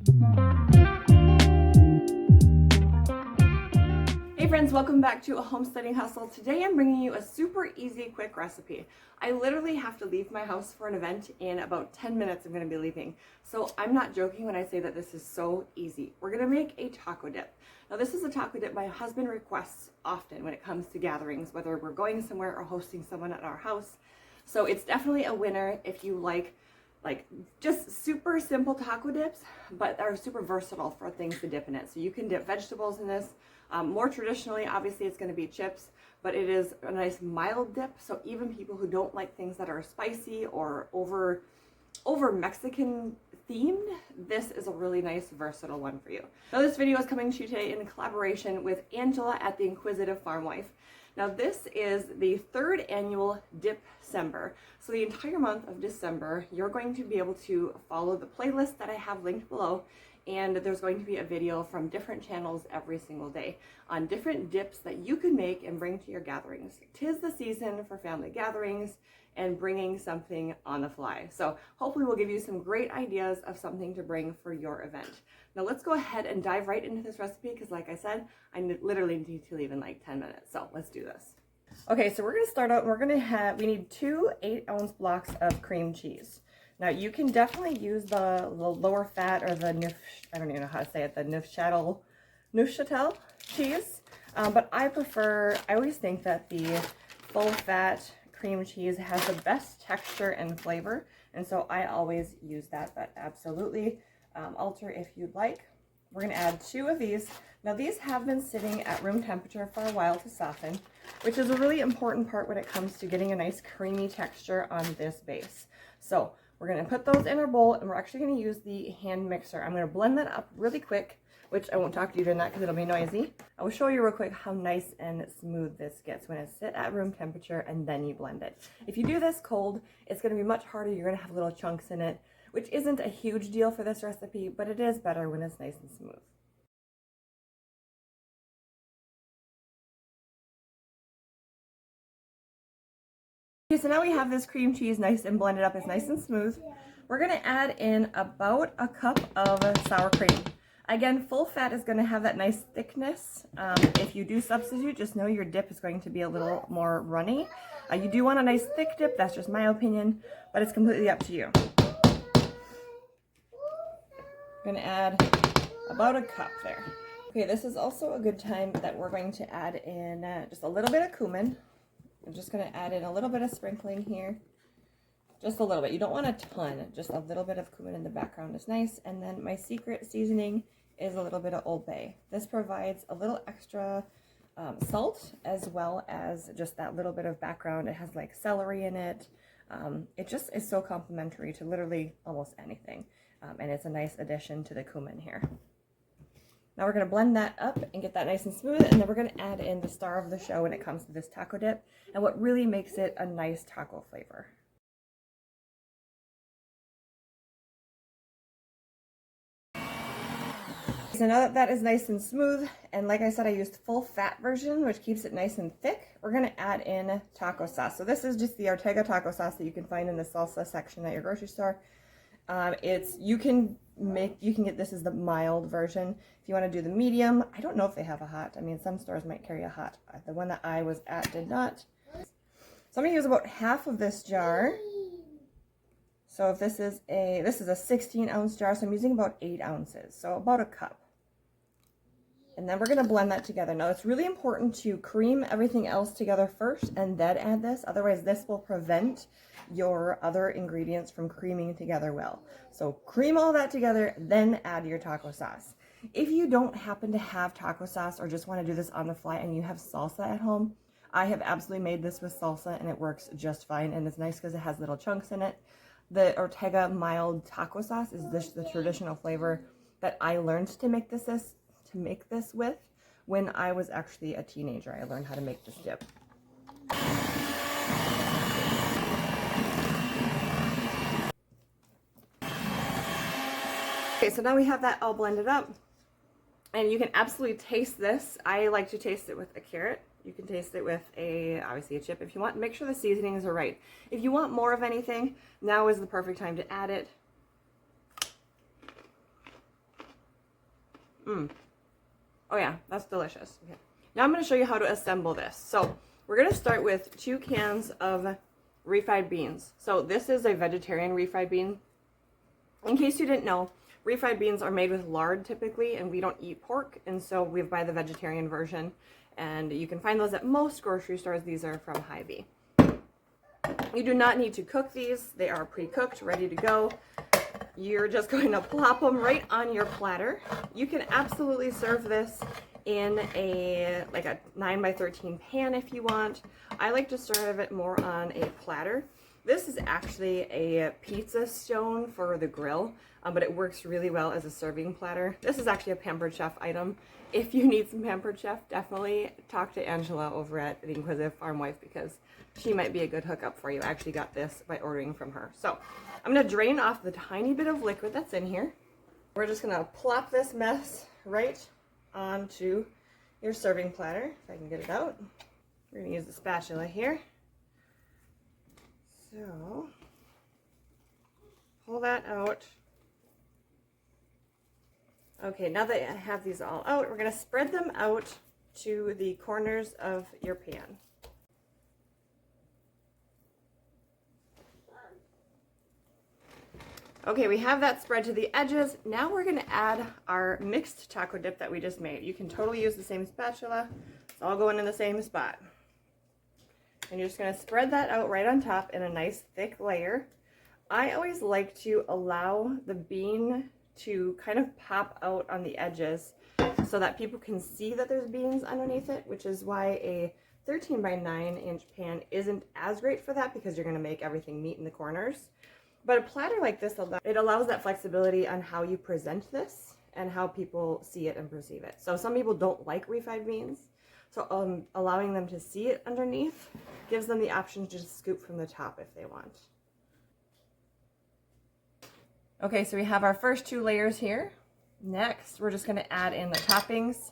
Hey friends, welcome back to A Homesteading Hustle. Today I'm bringing you a super easy, quick recipe. I literally have to leave my house for an event in about 10 minutes. I'm going to be leaving. So I'm not joking when I say that this is so easy. We're going to make a taco dip. Now this is a taco dip my husband requests often when it comes to gatherings, whether we're going somewhere or hosting someone at our house. So it's definitely a winner if you like just super simple taco dips, but are super versatile for things to dip in it. So you can dip vegetables in this. More traditionally, obviously, it's going to be chips, but it is a nice mild dip. So even people who don't like things that are spicy or over Mexican themed, this is a really nice versatile one for you. Now this video is coming to you today in collaboration with Angela at the Inquisitive Farm Wife. Now this is the third annual Dip-cember. So the entire month of December, you're going to be able to follow the playlist that I have linked below, and there's going to be a video from different channels every single day on different dips that you can make and bring to your gatherings. 'Tis the season for family gatherings and bringing something on the fly. So hopefully we'll give you some great ideas of something to bring for your event. Now let's go ahead and dive right into this recipe because like I said, I literally need to leave in like 10 minutes. So let's do this. Okay, so we're gonna start out, we need 2 8-ounce blocks of cream cheese. Now you can definitely use the lower fat or the I don't even know how to say it, the Neufchâtel cheese, but I always think that the full fat cream cheese has the best texture and flavor, and so I always use that, but absolutely alter if you'd like. We're going to add 2 of these. Now these have been sitting at room temperature for a while to soften, which is a really important part when it comes to getting a nice creamy texture on this base. So we're going to put those in our bowl, and we're actually going to use the hand mixer. I'm going to blend that up really quick, which I won't talk to you during that because it'll be noisy. I will show you real quick how nice and smooth this gets when it's sit at room temperature and then you blend it. If you do this cold, it's going to be much harder. You're going to have little chunks in it, which isn't a huge deal for this recipe, but it is better when it's nice and smooth. Okay, so now we have this cream cheese nice and blended up. It's nice and smooth. We're going to add in about a cup of sour cream. Again, full fat is going to have that nice thickness. If you do substitute, just know your dip is going to be a little more runny. You do want a nice thick dip, that's just my opinion, but it's completely up to you. I'm going to add about a cup there. Okay, this is also a good time that we're going to add in just a little bit of cumin. I'm just going to add in a little bit of sprinkling here. Just a little bit. You don't want a ton. Just a little bit of cumin in the background is nice. And then my secret seasoning is a little bit of Old Bay. This provides a little extra salt as well as just that little bit of background. It has like celery in it. It just is so complimentary to literally almost anything. And it's a nice addition to the cumin here. Now we're going to blend that up and get that nice and smooth, and then we're going to add in the star of the show when it comes to this taco dip and what really makes it a nice taco flavor. So now that that is nice and smooth, and like I said, I used full fat version, which keeps it nice and thick, we're going to add in taco sauce. So this is just the Ortega Taco Sauce that you can find in the salsa section at your grocery store. You can get this as the mild version. If you want to do the medium, I don't know if they have a hot. I mean, some stores might carry a hot. The one that I was at did not. So I'm going to use about half of this jar. So if this is a 16-ounce jar, so I'm using about 8 ounces, so about a cup. And then we're going to blend that together. Now, it's really important to cream everything else together first and then add this. Otherwise, this will prevent your other ingredients from creaming together well. So cream all that together, then add your taco sauce. If you don't happen to have taco sauce or just want to do this on the fly and you have salsa at home, I have absolutely made this with salsa and it works just fine. And it's nice because it has little chunks in it. The Ortega mild taco sauce is the traditional flavor that I learned to make this with when I was actually a teenager. I learned how to make this dip. Okay, so now we have that all blended up, and you can absolutely taste this. I like to taste it with a carrot. You can taste it with obviously a chip if you want. Make sure the seasonings are right. If you want more of anything, now is the perfect time to add it. Oh yeah, that's delicious. Okay. Now I'm going to show you how to assemble this. So we're going to start with 2 cans of refried beans. So this is a vegetarian refried bean. In case you didn't know, refried beans are made with lard typically, and we don't eat pork, and so we buy the vegetarian version. And you can find those at most grocery stores. These are from Hy-Vee. You do not need to cook these. They are pre-cooked, ready to go. You're just going to plop them right on your platter. You can absolutely serve this in a 9 by 13 pan if you want. I like to serve it more on a platter. This is actually a pizza stone for the grill, but it works really well as a serving platter. This is actually a Pampered Chef item. If you need some Pampered Chef, definitely talk to Angela over at The Inquisitive Farm Wife, because she might be a good hookup for you. I actually got this by ordering from her. So I'm going to drain off the tiny bit of liquid that's in here. We're just going to plop this mess right onto your serving platter, if I can get it out. We're going to use the spatula here. So, pull that out. Okay, now that I have these all out, we're going to spread them out to the corners of your pan. Okay, we have that spread to the edges. Now we're going to add our mixed taco dip that we just made. You can totally use the same spatula. It's all going in the same spot. And you're just going to spread that out right on top in a nice thick layer. I always like to allow the bean to kind of pop out on the edges so that people can see that there's beans underneath it, which is why a 13 by 9 inch pan isn't as great for that, because you're going to make everything meet in the corners. But a platter like this, it allows that flexibility on how you present this and how people see it and perceive it. So some people don't like refried beans. So allowing them to see it underneath gives them the option to just scoop from the top if they want. Okay, so we have our first 2 layers here. Next, we're just going to add in the toppings.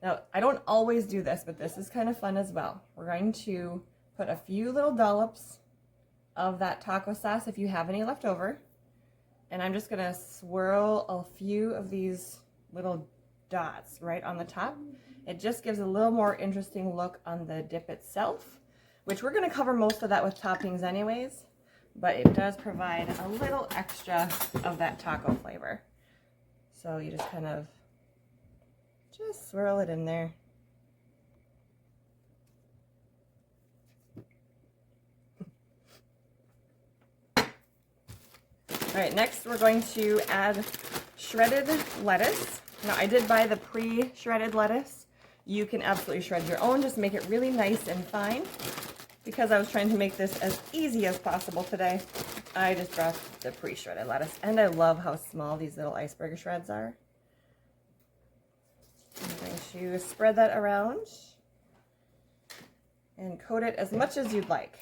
Now, I don't always do this, but this is kind of fun as well. We're going to put a few little dollops of that taco sauce if you have any left over. And I'm just going to swirl a few of these little dots right on the top. It just gives a little more interesting look on the dip itself, which we're going to cover most of that with toppings anyways, but it does provide a little extra of that taco flavor. So you just kind of just swirl it in there. All right, next we're going to add shredded lettuce. Now I did buy the pre-shredded lettuce. You can absolutely shred your own, just make it really nice and fine. Because I was trying to make this as easy as possible today, I just brought the pre-shredded lettuce. And I love how small these little iceberg shreds are. I'm going to spread that around and coat it as much as you'd like.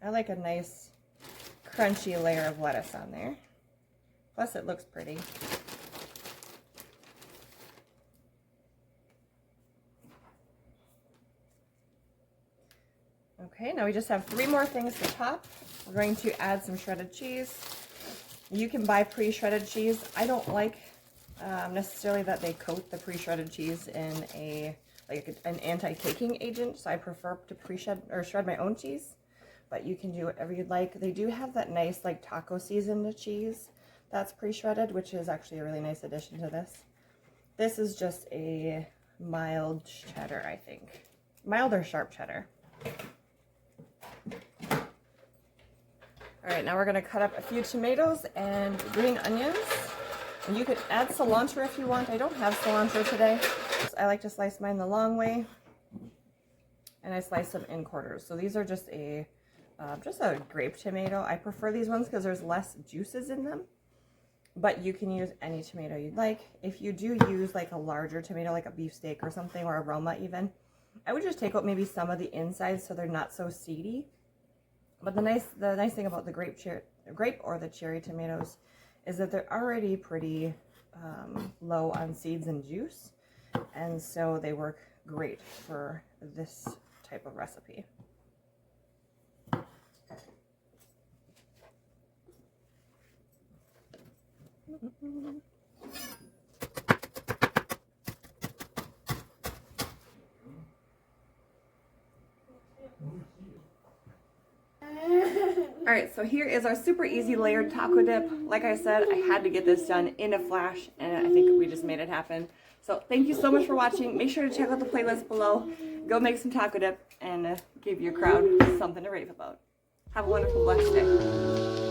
I like a nice crunchy layer of lettuce on there. Plus it looks pretty. Okay, now we just have 3 more things to top. We're going to add some shredded cheese. You can buy pre-shredded cheese. I don't like necessarily that they coat the pre-shredded cheese in an anti-caking agent, so I prefer to pre-shred or shred my own cheese. But you can do whatever you'd like. They do have that nice taco seasoned cheese that's pre-shredded, which is actually a really nice addition to this. This is just a mild cheddar, I think. Mild or sharp cheddar. All right, now we're gonna cut up a few tomatoes and green onions. And you could add cilantro if you want. I don't have cilantro today. I like to slice mine the long way. And I slice them in quarters. So these are just a grape tomato. I prefer these ones because there's less juices in them. But you can use any tomato you'd like. If you do use a larger tomato, like a beefsteak or something, or a Roma even, I would just take out maybe some of the insides so they're not so seedy. But the nice thing about the grape or the cherry tomatoes is that they're already pretty low on seeds and juice, and so they work great for this type of recipe. All right, so here is our super easy layered taco dip. Like I said, I had to get this done in a flash, and I think we just made it happen. So thank you so much for watching. Make sure to check out the playlist below. Go make some taco dip and give your crowd something to rave about. Have a wonderful, blessed day.